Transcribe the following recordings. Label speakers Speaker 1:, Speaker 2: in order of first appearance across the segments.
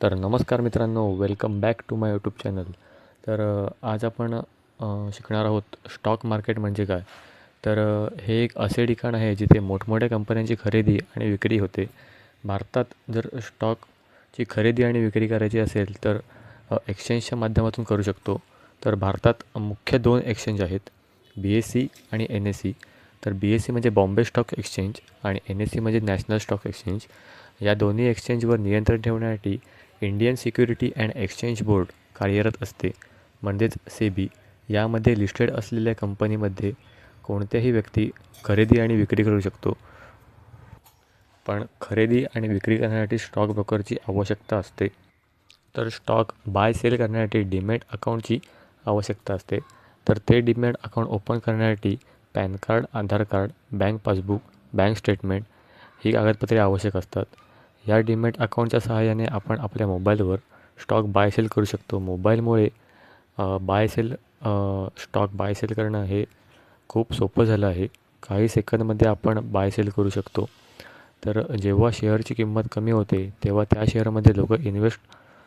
Speaker 1: तर नमस्कार मित्रांनो, welcome back to my YouTube channel. आज आपण शिकणार आहोत स्टॉक मार्केट म्हणजे काय. हे एक असे ठिकाण आहे जिथे मोठमोठ्या कंपन्यांची खरेदी आणि विक्री होते. भारतात जर स्टॉकची खरेदी आणि विक्री करायची असेल तर एक्सचेंजच्या माध्यमातून करू शकतो. तर भारतात मुख्य 2 एक्सचेंज आहेत, BSE आणि NSE. तर BSE म्हणजे बॉम्बे स्टॉक एक्सचेंज आणि NSE म्हणजे नॅशनल स्टॉक एक्सचेंज. या दोन्ही एक्सचेंजवर नियंत्रण ठेवण्यासाठी Indian security and exchange board कार्यरत असते, म्हणजेच सेबी. यामध्ये लिस्टेड असलेल्या कंपनीमध्ये कोणत्याही व्यक्ती खरेदी आणि विक्री करू शकतो. पण खरेदी आणि विक्री करण्यासाठी स्टॉक ब्रोकरची आवश्यकता असते. तर स्टॉक बाय सेल करण्यासाठी डीमॅट अकाउंटची आवश्यकता असते. तर ते डीमॅट अकाउंट ओपन करण्यासाठी PAN card, Aadhaar card, bank passbook, bank statement ही कागदपत्रे आवश्यक असतात. या डीमॅट अकाउंटच्या सहाय्याने आपण आपल्या मोबाईलवर स्टॉक बाय सेल करू शकतो. मोबाईलमुळे स्टॉक बाय सेल करणं हे खूप सोपं झालं आहे. काही सेकंदमध्ये आपण बाय सेल करू शकतो. जेव्हा शेअरची किंमत कमी होते तेव्हा त्या शेअरमध्ये लोकं इन्व्हेस्ट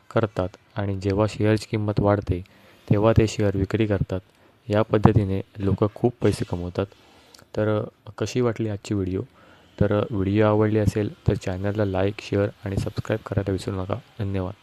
Speaker 1: करतात आणि जेव्हा शेअरची किंमत वाढते तेव्हा ते शेअर विक्री करतात. या पद्धतीने लोकं खूप पैसे कमवतात. कशी वाटली आजची व्हिडिओ? व्हिडिओ आवडली असेल तर चॅनलला लाईक, शेअर आणि सबस्क्राईब करायला विसरू नका. धन्यवाद.